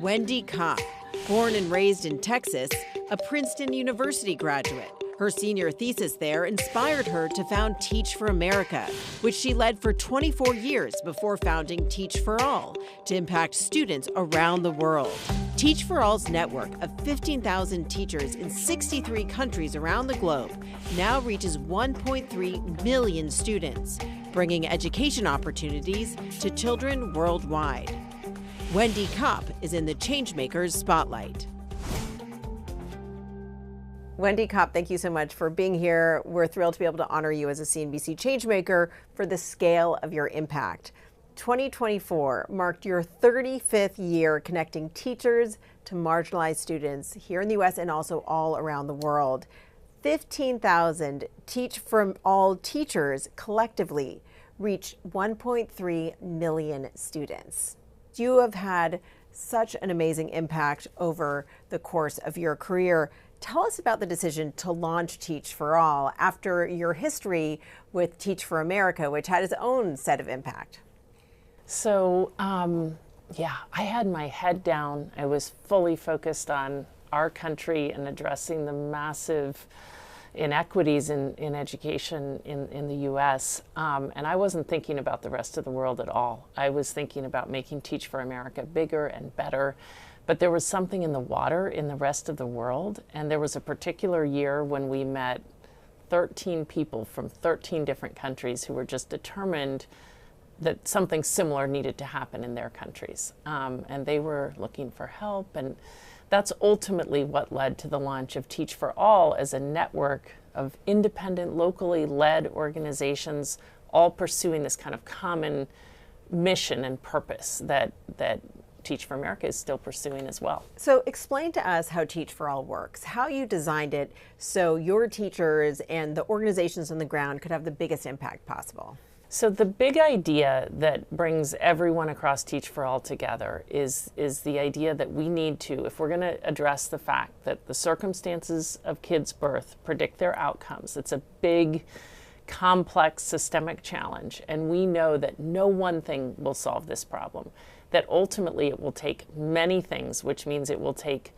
Wendy Kopp, born and raised in Texas, a Princeton University graduate. Her senior thesis there inspired her to found Teach for America, which she led for 24 years before founding Teach for All to impact students around the world. Teach for All's network of 15,000 teachers in 63 countries around the globe now reaches 1.3 million students, bringing education opportunities to children worldwide. Wendy Kopp is in the Changemakers spotlight. Wendy Kopp, thank you so much for being here. We're thrilled to be able to honor you as a CNBC Changemaker for the scale of your impact. 2024 marked your 35th year connecting teachers to marginalized students here in the U.S. and also all around the world. 15,000 Teach for All teachers collectively reached 1.3 million students. You have had such an amazing impact over the course of your career. Tell us about the decision to launch Teach for All after your history with Teach for America, which had its own set of impact. So, yeah, I had my head down. I was fully focused on our country and addressing the massive inequities in education in the U.S. And I wasn't thinking about the rest of the world at all. I was thinking about making Teach for America bigger and better. But there was something in the water in the rest of the world. And there was a particular year when we met 13 people from 13 different countries who were just determined that something similar needed to happen in their countries. And they were looking for help. And that's ultimately what led to the launch of Teach for All as a network of independent, locally led organizations, all pursuing this kind of common mission and purpose that Teach for America is still pursuing as well. So explain to us how Teach for All works, how you designed it so your teachers and the organizations on the ground could have the biggest impact possible. So the big idea that brings everyone across Teach for All together is the idea that we need to, if we're going to address the fact that the circumstances of kids' birth predict their outcomes, it's a big, complex, systemic challenge, and we know that no one thing will solve this problem, that ultimately it will take many things, which means it will take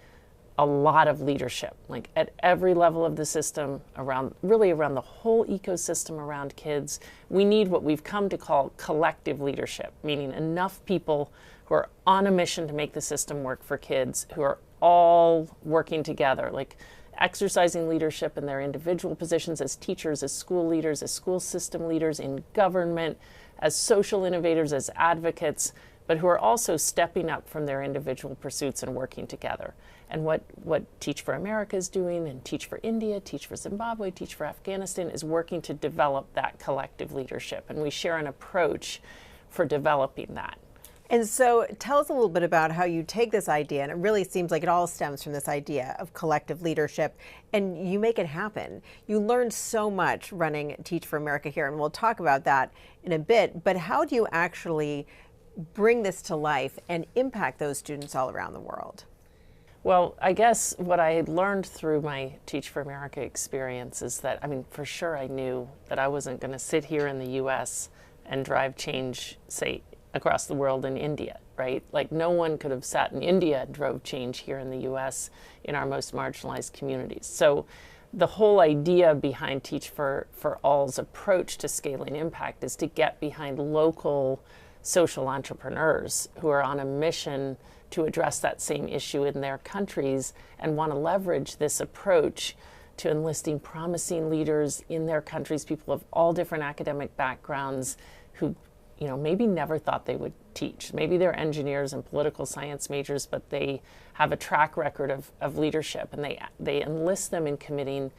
a lot of leadership, like at every level of the system, around the whole ecosystem around kids. We need what we've come to call collective leadership, meaning enough people who are on a mission to make the system work for kids, who are all working together, like exercising leadership in their individual positions as teachers, as school leaders, as school system leaders, in government, as social innovators, as advocates, but who are also stepping up from their individual pursuits and working together. And what Teach for America is doing, and Teach for India, Teach for Zimbabwe, Teach for Afghanistan, is working to develop that collective leadership. And we share an approach for developing that. And so tell us a little bit about how you take this idea, and it really seems like it all stems from this idea of collective leadership, and you make it happen. You learned so much running Teach for America here, and we'll talk about that in a bit, but how do you actually bring this to life and impact those students all around the world? Well, I guess what I had learned through my Teach for America experience is that, I mean, for sure I knew that I wasn't going to sit here in the U.S. and drive change, say, across the world in India, right? Like no one could have sat in India and drove change here in the U.S. in our most marginalized communities. So the whole idea behind Teach for All's approach to scaling impact is to get behind local social entrepreneurs who are on a mission to address that same issue in their countries and want to leverage this approach to enlisting promising leaders in their countries, people of all different academic backgrounds who, you know, maybe never thought they would teach. Maybe they're engineers and political science majors, but they have a track record of leadership, and they enlist them in committing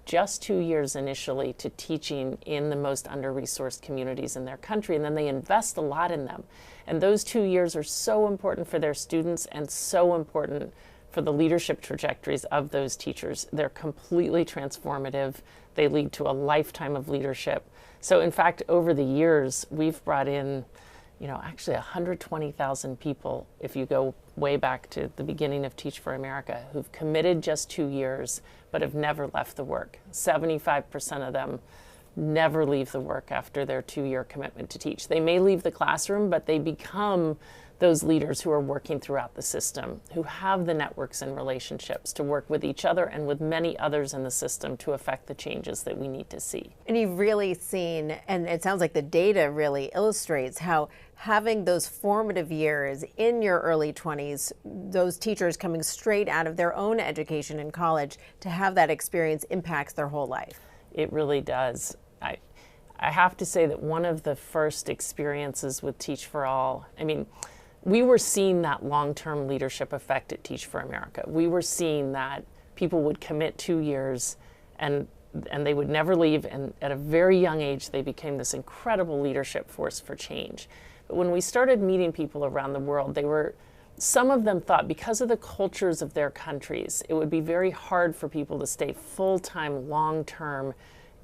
just 2 years initially to teaching in the most under-resourced communities in their country, and then they invest a lot in them. And those 2 years are so important for their students and so important for the leadership trajectories of those teachers. They're completely transformative. They lead to a lifetime of leadership. So in fact, over the years, we've brought in, you know, actually 120,000 people, if you go way back to the beginning of Teach for America, who've committed just 2 years, but have never left the work. 75% of them never leave the work after their 2-year commitment to teach. They may leave the classroom, but they become those leaders who are working throughout the system, who have the networks and relationships to work with each other and with many others in the system to affect the changes that we need to see. And you've really seen, and it sounds like the data really illustrates how having those formative years in your early 20s, those teachers coming straight out of their own education in college, to have that experience impacts their whole life. It really does. I have to say that one of the first experiences with Teach for All, I mean, we were seeing that long-term leadership effect at Teach for America. We were seeing that people would commit 2 years and they would never leave, and at a very young age they became this incredible leadership force for change. But when we started meeting people around the world, some of them thought because of the cultures of their countries, it would be very hard for people to stay full-time, long-term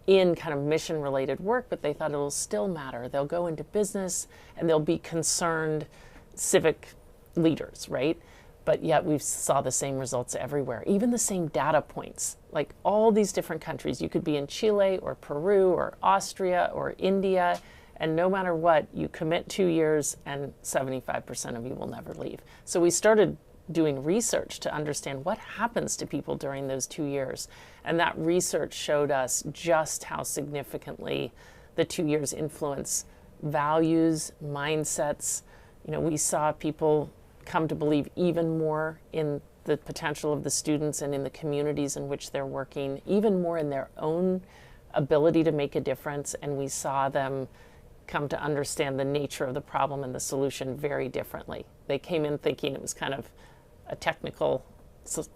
in kind of mission-related work, but they thought it'll still matter. They'll go into business and they'll be concerned civic leaders, right? But yet we saw the same results everywhere, even the same data points. Like all these different countries, you could be in Chile or Peru or Austria or India, and no matter what, you commit 2 years and 75% of you will never leave. So we started doing research to understand what happens to people during those 2 years. And that research showed us just how significantly the 2 years influence values, mindsets. You know, we saw people come to believe even more in the potential of the students and in the communities in which they're working, even more in their own ability to make a difference. And we saw them come to understand the nature of the problem and the solution very differently. They came in thinking it was kind of a technical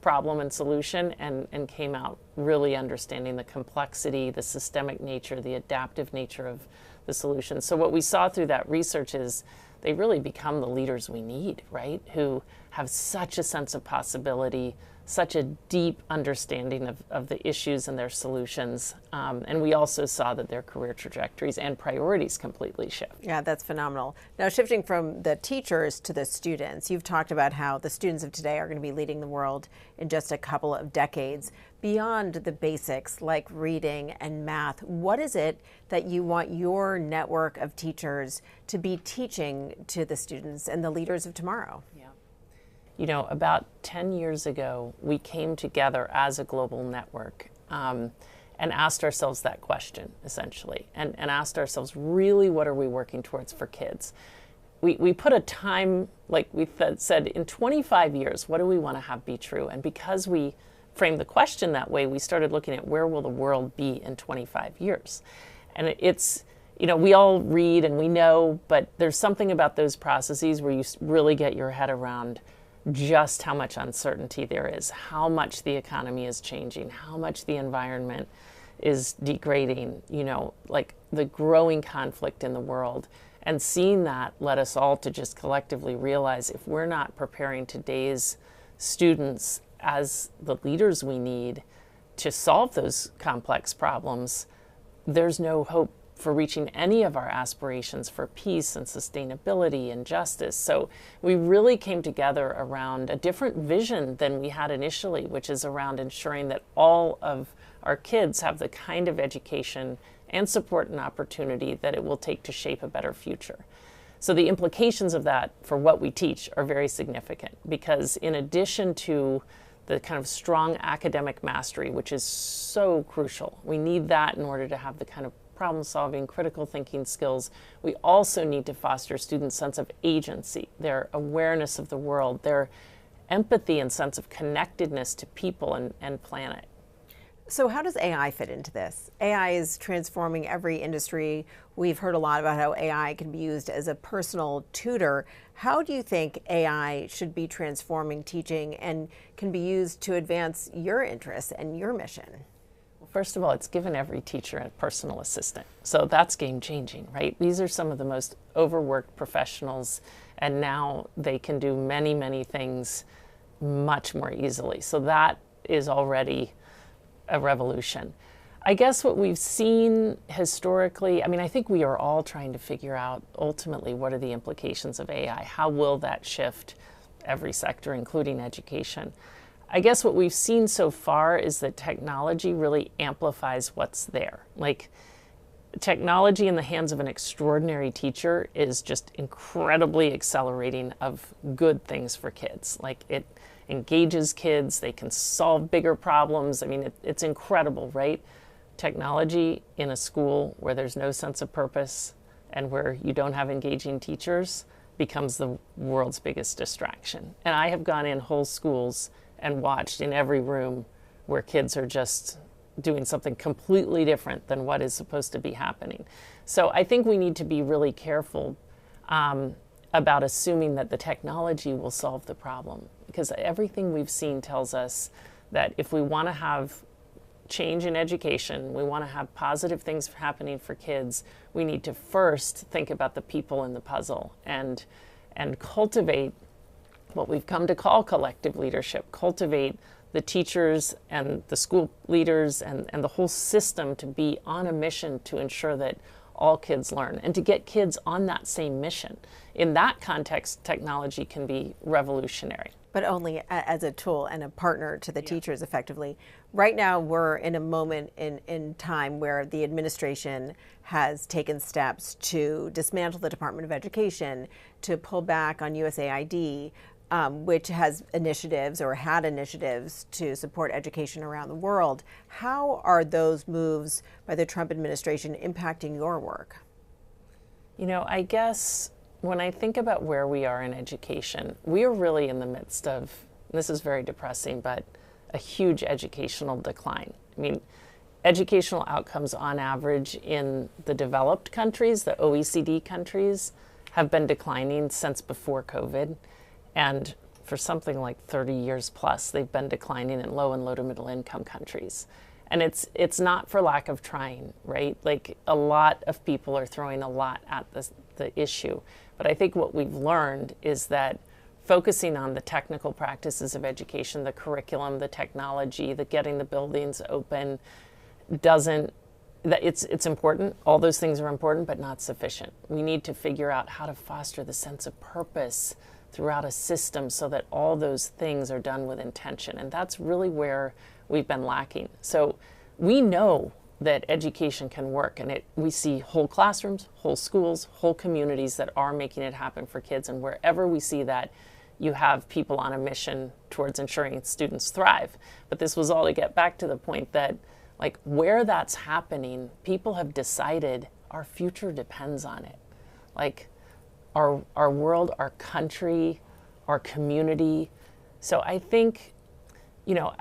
problem and solution, and came out really understanding the complexity, the systemic nature, the adaptive nature of the solution. So what we saw through that research is they really become the leaders we need, right? Who have such a sense of possibility, such a deep understanding of the issues and their solutions. And we also saw that their career trajectories and priorities completely shift. Yeah, that's phenomenal. Now, shifting from the teachers to the students, you've talked about how the students of today are going to be leading the world in just a couple of decades. Beyond the basics like reading and math, what is it that you want your network of teachers to be teaching to the students and the leaders of tomorrow? You know, about 10 years ago, we came together as a global network and asked ourselves that question, essentially, and asked ourselves, really, what are we working towards for kids? We put a time, like we said, in 25 years, what do we want to have be true? And because we framed the question that way, we started looking at where will the world be in 25 years? And it's, you know, we all read and we know, but there's something about those processes where you really get your head around just how much uncertainty there is, how much the economy is changing, how much the environment is degrading, you know, like the growing conflict in the world. And seeing that led us all to just collectively realize if we're not preparing today's students as the leaders we need to solve those complex problems, there's no hope for reaching any of our aspirations for peace and sustainability and justice. So we really came together around a different vision than we had initially, which is around ensuring that all of our kids have the kind of education and support and opportunity that it will take to shape a better future. So the implications of that for what we teach are very significant, because in addition to the kind of strong academic mastery, which is so crucial, we need that in order to have the kind of problem-solving, critical thinking skills. We also need to foster students' sense of agency, their awareness of the world, their empathy and sense of connectedness to people and planet. So how does AI fit into this? AI is transforming every industry. We've heard a lot about how AI can be used as a personal tutor. How do you think AI should be transforming teaching and can be used to advance your interests and your mission? First of all, it's given every teacher a personal assistant. So that's game changing, right? These are some of the most overworked professionals, and now they can do many, many things much more easily. So that is already a revolution. I guess what we've seen historically, I mean, I think we are all trying to figure out ultimately what are the implications of AI? How will that shift every sector, including education? I guess what we've seen so far is that technology really amplifies what's there. Like, technology in the hands of an extraordinary teacher is just incredibly accelerating of good things for kids. Like, it engages kids, they can solve bigger problems. I mean, it's incredible, right? Technology in a school where there's no sense of purpose and where you don't have engaging teachers becomes the world's biggest distraction. And I have gone in whole schools and watched in every room where kids are just doing something completely different than what is supposed to be happening. So I think we need to be really careful about assuming that the technology will solve the problem, because everything we've seen tells us that if we want to have change in education, we want to have positive things happening for kids, we need to first think about the people in the puzzle and cultivate what we've come to call collective leadership, cultivate the teachers and the school leaders and the whole system to be on a mission to ensure that all kids learn and to get kids on that same mission. In that context, technology can be revolutionary. But only as a tool and a partner to the teachers effectively. Right now, we're in a moment in time where the administration has taken steps to dismantle the Department of Education, to pull back on USAID, which has initiatives or had initiatives to support education around the world. How are those moves by the Trump administration impacting your work? You know, I guess when I think about where we are in education, we are really in the midst of, this is very depressing, but a huge educational decline. I mean, educational outcomes on average in the developed countries, the OECD countries, have been declining since before COVID. And for something like 30 years plus, they've been declining in low and low to middle income countries. And it's not for lack of trying, right? Like, a lot of people are throwing a lot at the issue. But I think what we've learned is that focusing on the technical practices of education, the curriculum, the technology, the getting the buildings open, it's important. All those things are important, but not sufficient. We need to figure out how to foster the sense of purpose throughout a system so that all those things are done with intention. And that's really where we've been lacking. So we know that education can work, and we see whole classrooms, whole schools, whole communities that are making it happen for kids. And wherever we see that, you have people on a mission towards ensuring students thrive. But this was all to get back to the point that, like, where that's happening, people have decided our future depends on it. Like, our world, our country, our community. So I think, you know,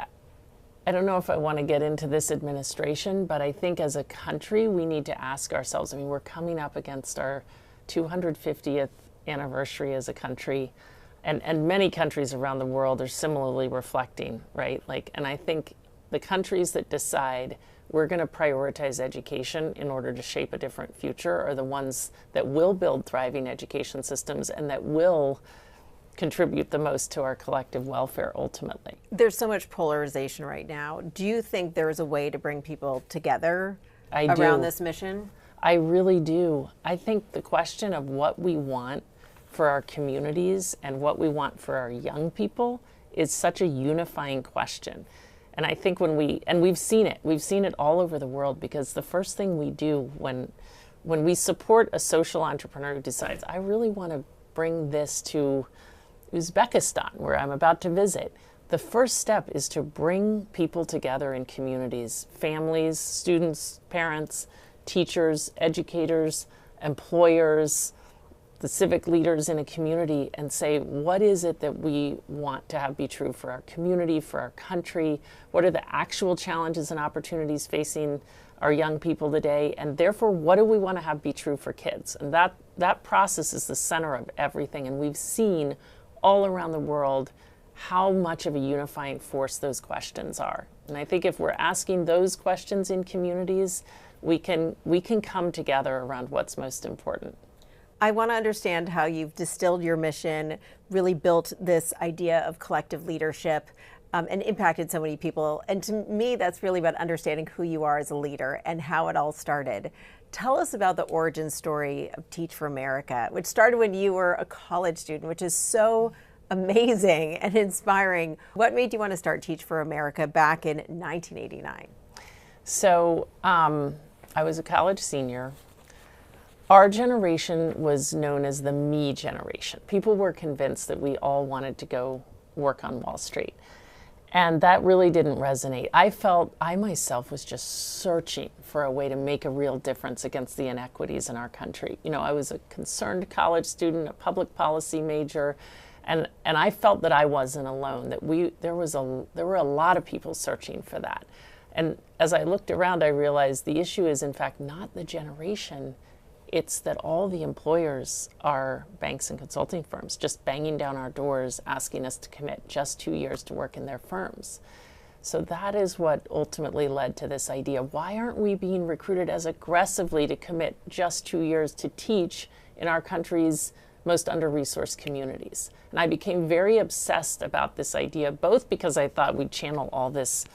I don't know if I want to get into this administration, but I think as a country, we need to ask ourselves, I mean, we're coming up against our 250th anniversary as a country, and many countries around the world are similarly reflecting, right? Like, and I think the countries that decide we're going to prioritize education in order to shape a different future are the ones that will build thriving education systems and that will contribute the most to our collective welfare ultimately. There's so much polarization right now. Do you think there is a way to bring people together around this mission? I really do. I think the question of what we want for our communities and what we want for our young people is such a unifying question. And I think we've seen it all over the world, because the first thing we do when we support a social entrepreneur who decides, I really want to bring this to Uzbekistan, where I'm about to visit, the first step is to bring people together in communities, families, students, parents, teachers, educators, employers, the civic leaders in a community, and say, what is it that we want to have be true for our community, for our country? What are the actual challenges and opportunities facing our young people today? And therefore, what do we want to have be true for kids? And that process is the center of everything. And we've seen all around the world how much of a unifying force those questions are. And I think if we're asking those questions in communities, we can come together around what's most important. I want to understand how you've distilled your mission, really built this idea of collective leadership, and impacted so many people. And to me, that's really about understanding who you are as a leader and how it all started. Tell us about the origin story of Teach for America, which started when you were a college student, which is so amazing and inspiring. What made you want to start Teach for America back in 1989? So I was a college senior. Our generation was known as the me generation. People were convinced that we all wanted to go work on Wall Street. And that really didn't resonate. I felt I myself was just searching for a way to make a real difference against the inequities in our country. You know, I was a concerned college student, a public policy major, and I felt that I wasn't alone, that there were a lot of people searching for that. And as I looked around, I realized the issue is, in fact, not the generation. It's that all the employers are banks and consulting firms, just banging down our doors, asking us to commit just 2 years to work in their firms. So that is what ultimately led to this idea. Why aren't we being recruited as aggressively to commit just 2 years to teach in our country's most under-resourced communities? And I became very obsessed about this idea, both because I thought we'd channel all this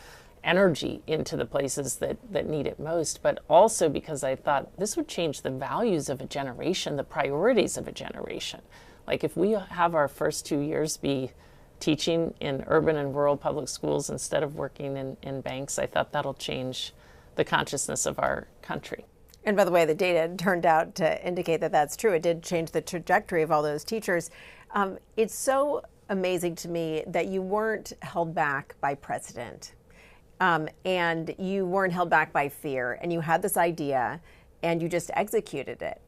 energy into the places that need it most, but also because I thought this would change the values of a generation, the priorities of a generation. Like if we have our first 2 years be teaching in urban and rural public schools instead of working in banks, I thought that'll change the consciousness of our country. And by the way, the data turned out to indicate that that's true. It did change the trajectory of all those teachers. It's so amazing to me that you weren't held back by precedent. And you weren't held back by fear, and you had this idea and you just executed it.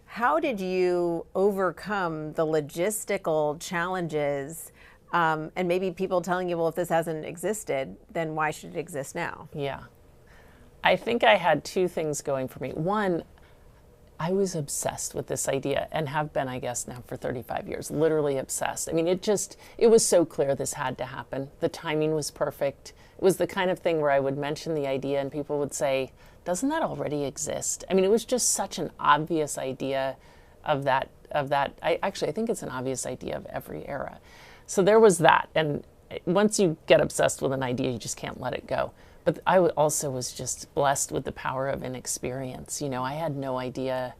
How did you overcome the logistical challenges and maybe people telling you, well, if this hasn't existed, then why should it exist now? Yeah. I think I had two things going for me. One, I was obsessed with this idea and have been, I guess, now for 35 years, literally obsessed. I mean, it was so clear this had to happen. The timing was perfect. It was the kind of thing where I would mention the idea and people would say, doesn't that already exist? I mean, it was just such an obvious idea of that. I think it's an obvious idea of every era. So there was that. And once you get obsessed with an idea, you just can't let it go. But I also was just blessed with the power of inexperience. You know, I had no idea.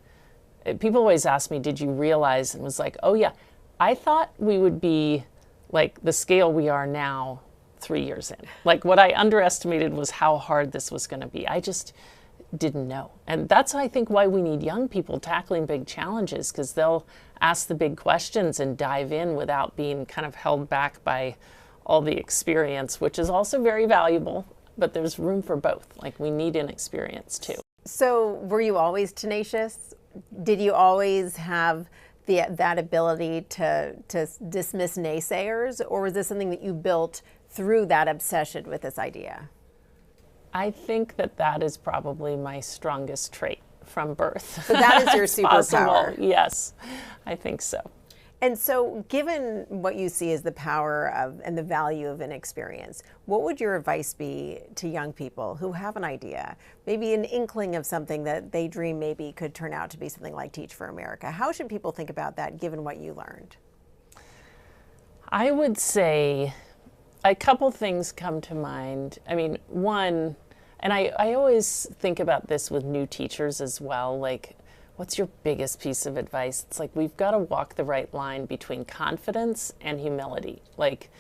People always ask me, did you realize? And was like, oh yeah, I thought we would be like the scale we are now 3 years in. Like what I underestimated was how hard this was going to be. I just didn't know. And that's, I think, why we need young people tackling big challenges, because they'll ask the big questions and dive in without being kind of held back by all the experience, which is also very valuable. But there's room for both. Like we need inexperience too. So were you always tenacious? Did you always have that ability to dismiss naysayers, or was this something that you built through that obsession with this idea? I think that is probably my strongest trait from birth. So that is your superpower. Yes, I think so. And so given what you see as the power of and the value of inexperience, what would your advice be to young people who have an idea, maybe an inkling of something that they dream maybe could turn out to be something like Teach for America? How should people think about that given what you learned? I would say a couple things come to mind. I mean, one, and I always think about this with new teachers as well, like, what's your biggest piece of advice? It's like we've got to walk the right line between confidence and humility. Like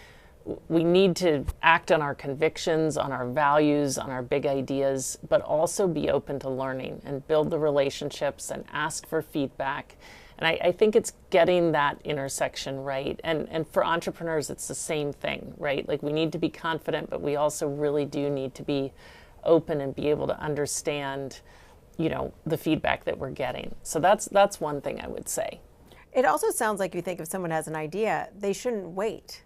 we need to act on our convictions, on our values, on our big ideas, but also be open to learning and build the relationships and ask for feedback. And I think it's getting that intersection right. And for entrepreneurs, it's the same thing, right? Like we need to be confident, but we also really do need to be open and be able to understand, you know, the feedback that we're getting. So that's one thing I would say. It also sounds like you think if someone has an idea, they shouldn't wait.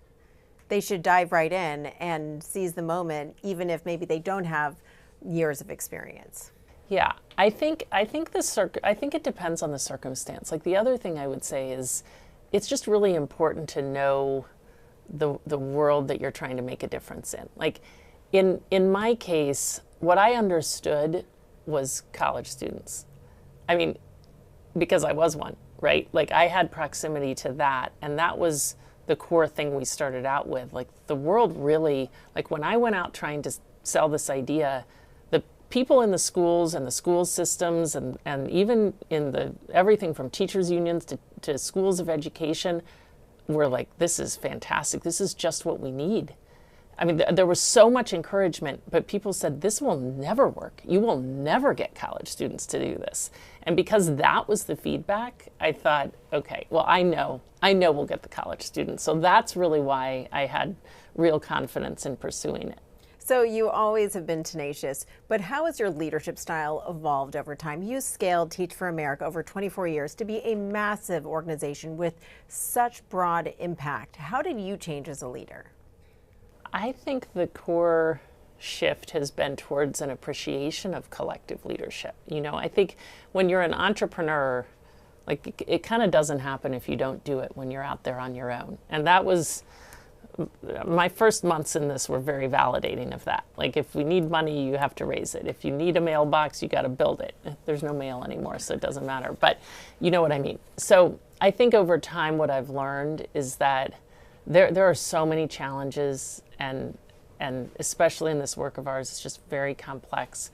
They should dive right in and seize the moment, even if maybe they don't have years of experience. Yeah, I think it depends on the circumstance. Like the other thing I would say is it's just really important to know the world that you're trying to make a difference in. Like in my case, what I understood was college students. I mean, because I was one, right? Like I had proximity to that, and that was the core thing we started out with. Like the world really, like when I went out trying to sell this idea, the people in the schools and the school systems and even in the everything from teachers unions to schools of education were like, this is fantastic. This is just what we need. I mean, there was so much encouragement, but people said, this will never work. You will never get college students to do this. And because that was the feedback, I thought, okay, well, I know we'll get the college students. So that's really why I had real confidence in pursuing it. So you always have been tenacious, but how has your leadership style evolved over time? You scaled Teach for America over 24 years to be a massive organization with such broad impact. How did you change as a leader? I think the core shift has been towards an appreciation of collective leadership. You know, I think when you're an entrepreneur, like it kind of doesn't happen if you don't do it when you're out there on your own. And that was my first months in this were very validating of that. Like, if we need money, you have to raise it. If you need a mailbox, you got to build it. There's no mail anymore, so it doesn't matter. But you know what I mean. So I think over time, what I've learned is that there are so many challenges, and especially in this work of ours, it's just very complex.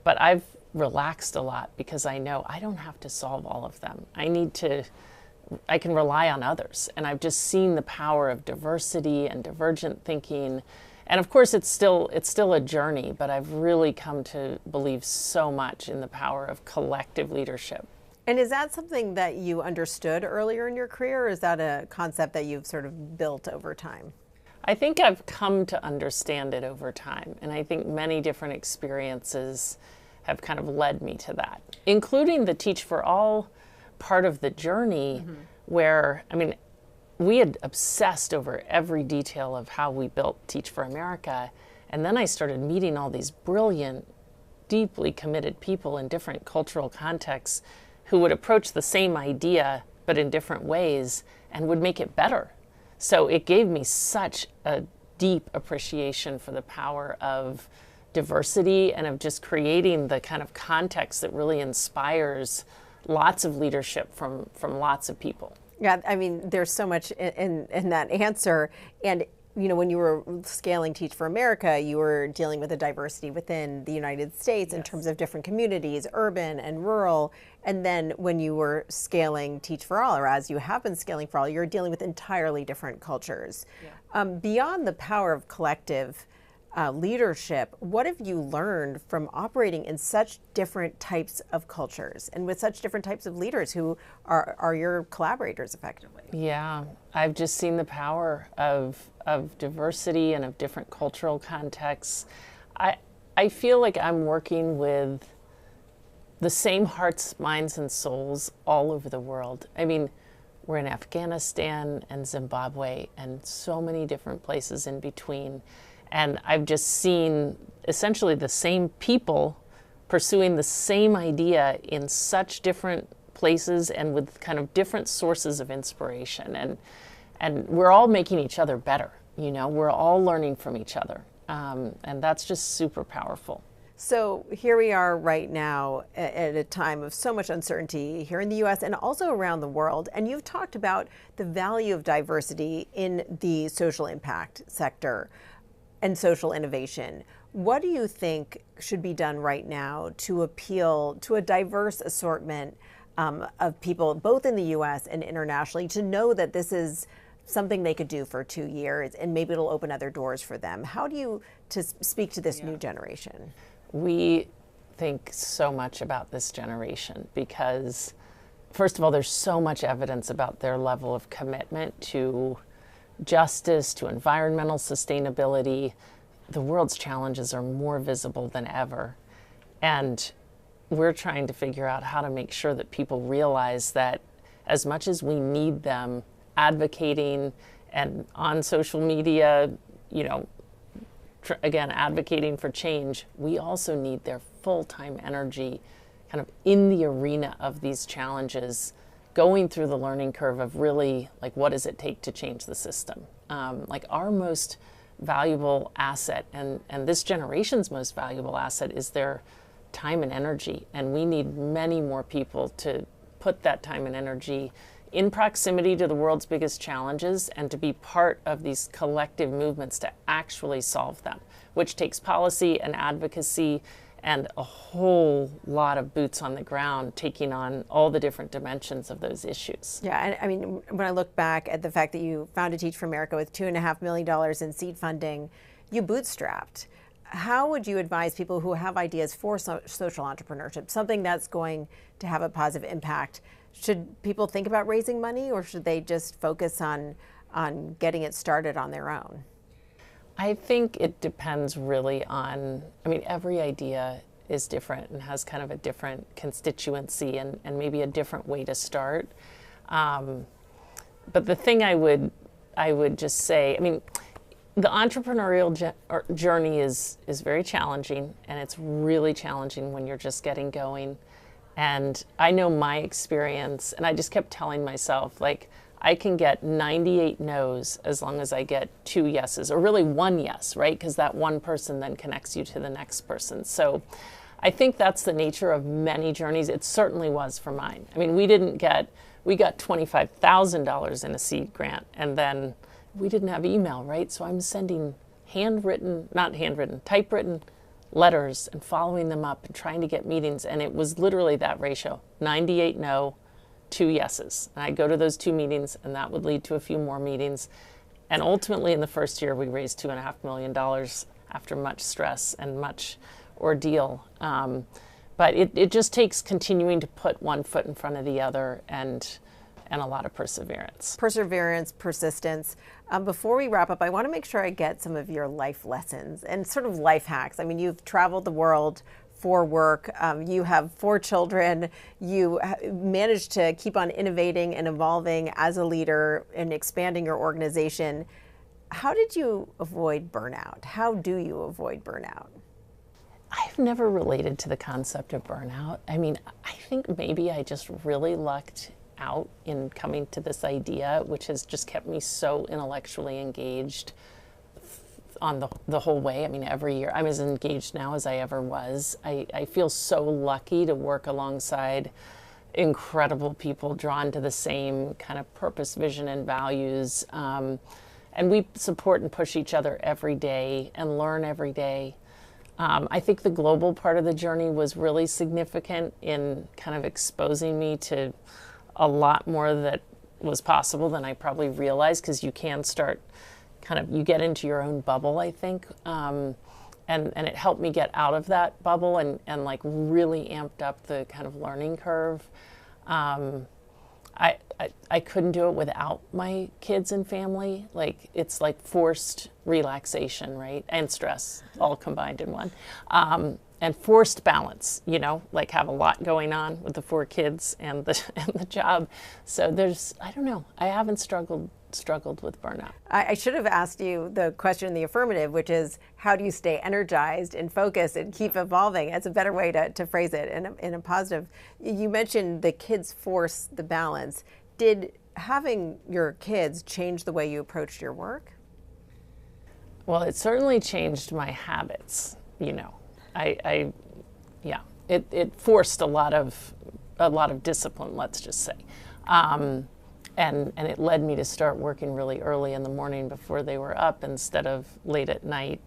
But I've relaxed a lot because I know I don't have to solve all of them. I can rely on others. And I've just seen the power of diversity and divergent thinking. And of course, it's still a journey, but I've really come to believe so much in the power of collective leadership. And is that something that you understood earlier in your career, or is that a concept that you've sort of built over time? I think I've come to understand it over time. And I think many different experiences have kind of led me to that, including the Teach for All part of the journey, where, I mean, we had obsessed over every detail of how we built Teach for America. And then I started meeting all these brilliant, deeply committed people in different cultural contexts who would approach the same idea, but in different ways, and would make it better. So it gave me such a deep appreciation for the power of diversity and of just creating the kind of context that really inspires lots of leadership from lots of people. Yeah, I mean, there's so much in that answer. And, you know, when you were scaling Teach for America, you were dealing with the diversity within the United States in terms of different communities, urban and rural. And then when you were scaling Teach for All, or as you have been scaling for all, you're dealing with entirely different cultures. Yeah. Beyond the power of collective leadership, what have you learned from operating in such different types of cultures and with such different types of leaders who are your collaborators effectively? Yeah, I've just seen the power of diversity and of different cultural contexts. I feel like I'm working with the same hearts, minds, and souls all over the world. I mean, we're in Afghanistan and Zimbabwe and so many different places in between. And I've just seen essentially the same people pursuing the same idea in such different places and with kind of different sources of inspiration. And we're all making each other better. You know, we're all learning from each other. And that's just super powerful. So here we are right now at a time of so much uncertainty here in the US and also around the world. And you've talked about the value of diversity in the social impact sector and social innovation. What do you think should be done right now to appeal to a diverse assortment of people, both in the US and internationally, to know that this is something they could do for 2 years and maybe it'll open other doors for them? How do you speak to this new generation? We think so much about this generation because, first of all, there's so much evidence about their level of commitment to justice, to environmental sustainability. The world's challenges are more visible than ever. And we're trying to figure out how to make sure that people realize that as much as we need them advocating and on social media, you know, again, advocating for change, we also need their full-time energy kind of in the arena of these challenges, going through the learning curve of really, like, what does it take to change the system? Like, our most valuable asset and this generation's most valuable asset is their time and energy. And we need many more people to put that time and energy in proximity to the world's biggest challenges and to be part of these collective movements to actually solve them, which takes policy and advocacy and a whole lot of boots on the ground, taking on all the different dimensions of those issues. Yeah, and I mean, when I look back at the fact that you founded Teach for America with $2.5 million in seed funding, you bootstrapped. How would you advise people who have ideas for social entrepreneurship, something that's going to have a positive impact? Should people think about raising money, or should they just focus on getting it started on their own? I think it depends really on, I mean, every idea is different and has kind of a different constituency and maybe a different way to start. But the thing I would just say, I mean, the entrepreneurial journey is very challenging, and it's really challenging when you're just getting going. And I know my experience, and I just kept telling myself, like, I can get 98 no's as long as I get 2 yeses, or really 1 yes, right? Because that one person then connects you to the next person. So I think that's the nature of many journeys. It certainly was for mine. I mean, we got $25,000 in a seed grant, and then we didn't have email, right? So I'm sending typewritten letters and following them up and trying to get meetings. And it was literally that ratio, 98 no, 2 yeses. And I'd go to those 2 meetings, and that would lead to a few more meetings. And ultimately, in the first year, we raised $2.5 million after much stress and much ordeal. But it just takes continuing to put one foot in front of the other and a lot of perseverance. Perseverance, persistence. Before we wrap up, I want to make sure I get some of your life lessons and sort of life hacks. I mean, you've traveled the world for work. You have 4 children. You managed to keep on innovating and evolving as a leader and expanding your organization. How did you avoid burnout? How do you avoid burnout? I've never related to the concept of burnout. I mean, I think maybe I just really lucked out in coming to this idea, which has just kept me so intellectually engaged on the whole way. I mean, every year I'm as engaged now as I ever was. I feel so lucky to work alongside incredible people drawn to the same kind of purpose, vision, and values. And we support and push each other every day and learn every day. I think the global part of the journey was really significant in kind of exposing me to a lot more that was possible than I probably realized, because you can start you get into your own bubble, I think. And it helped me get out of that bubble and like really amped up the kind of learning curve. I couldn't do it without my kids and family. Like, it's like forced relaxation, right? And stress all combined in one. And forced balance, like have a lot going on with the 4 kids and the job. So I don't know, I haven't struggled with burnout. I should have asked you the question in the affirmative, which is, how do you stay energized and focused and keep evolving? That's a better way to phrase it in a positive. You mentioned the kids force the balance. Did having your kids change the way you approached your work? Well, it certainly changed my habits, It forced a lot of discipline, let's just say. And it led me to start working really early in the morning before they were up, instead of late at night,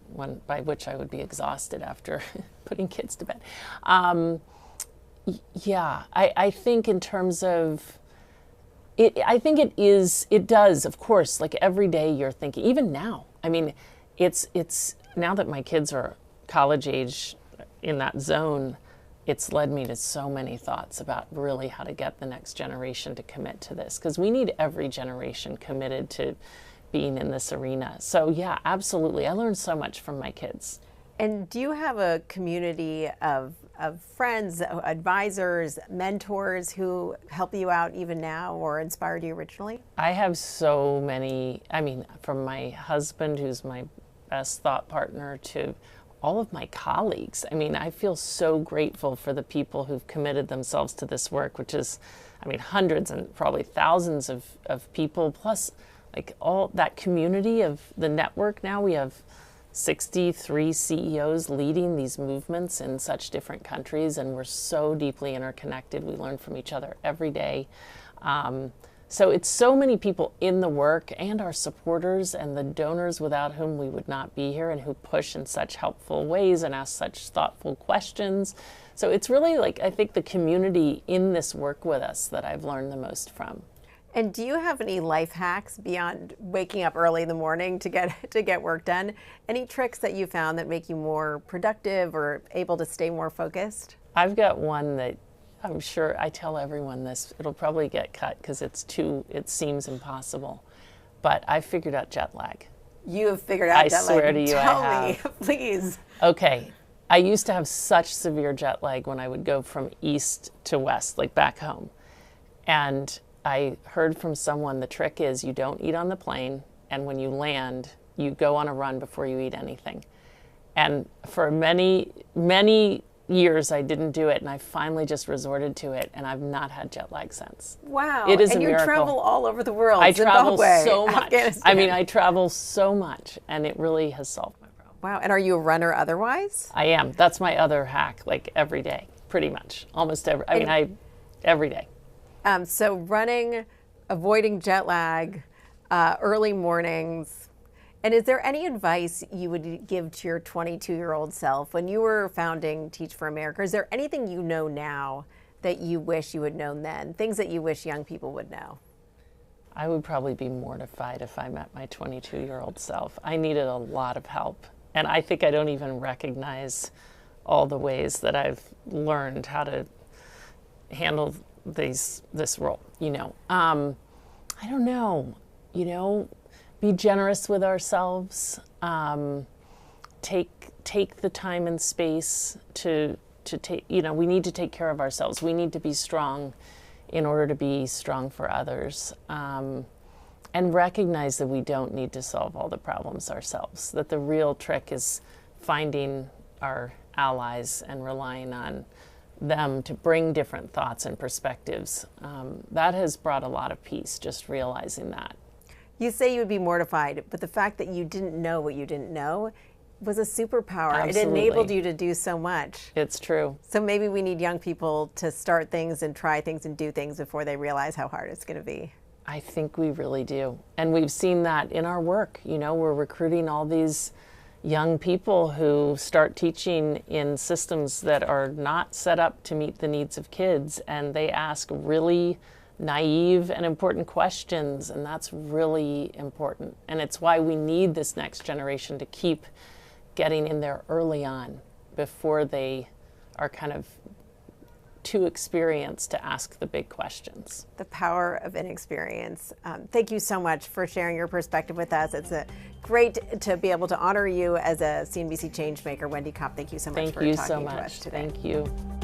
by which I would be exhausted after putting kids to bed. I think in terms of it, I think it does, of course, like every day you're thinking, even now. I mean, it's now that my kids are college age, in that zone, it's led me to so many thoughts about really how to get the next generation to commit to this, because we need every generation committed to being in this arena. So yeah, absolutely. I learned so much from my kids. And do you have a community of friends, advisors, mentors who help you out even now or inspired you originally? I have so many, from my husband, who's my best thought partner, to all of my colleagues. I feel so grateful for the people who've committed themselves to this work, which is, hundreds and probably thousands of people, plus like all that community of the network. Now we have 63 CEOs leading these movements in such different countries, and we're so deeply interconnected. We learn from each other every day. So it's so many people in the work, and our supporters and the donors without whom we would not be here, and who push in such helpful ways and ask such thoughtful questions. So it's really like, I think, the community in this work with us that I've learned the most from. And do you have any life hacks beyond waking up early in the morning to get work done? Any tricks that you found that make you more productive or able to stay more focused? I've got one that I'm sure I tell everyone this. It'll probably get cut because it seems impossible. But I figured out jet lag. You have figured out jet lag? I swear to you, Tell I me, have. Please. Okay. I used to have such severe jet lag when I would go from east to west, like back home. And I heard from someone the trick is you don't eat on the plane, and when you land, you go on a run before you eat anything. And for many, many years I didn't do it, and I finally just resorted to it, and I've not had jet lag since. Wow. It is and a you miracle. Travel all over the world. I travel Zimbabwe, so much. Afghanistan. I mean, I travel so much, and it really has solved my problem. Wow. And are you a runner otherwise? I am. That's my other hack, like every day, pretty much. Almost every, every day. So running, avoiding jet lag, early mornings. And is there any advice you would give to your 22-year-old self when you were founding Teach for America? Is there anything you know now that you wish you had known then? Things that you wish young people would know? I would probably be mortified if I met my 22-year-old self. I needed a lot of help. And I think I don't even recognize all the ways that I've learned how to handle this role, I don't know, be generous with ourselves, take the time and space to take, we need to take care of ourselves. We need to be strong in order to be strong for others, and recognize that we don't need to solve all the problems ourselves, that the real trick is finding our allies and relying on them to bring different thoughts and perspectives. That has brought a lot of peace, just realizing that. You say you would be mortified, but the fact that you didn't know what you didn't know was a superpower. Absolutely. It enabled you to do so much. It's true. So maybe we need young people to start things and try things and do things before they realize how hard it's going to be. I think we really do. And we've seen that in our work. We're recruiting all these young people who start teaching in systems that are not set up to meet the needs of kids, and they ask really naive and important questions, and that's really important. And it's why we need this next generation to keep getting in there early on before they are kind of too experienced to ask the big questions. The power of inexperience. Thank you so much for sharing your perspective with us. It's great to be able to honor you as a CNBC Changemaker. Wendy Kopp, thank you so much for talking to us today. Thank you so much. Thank you.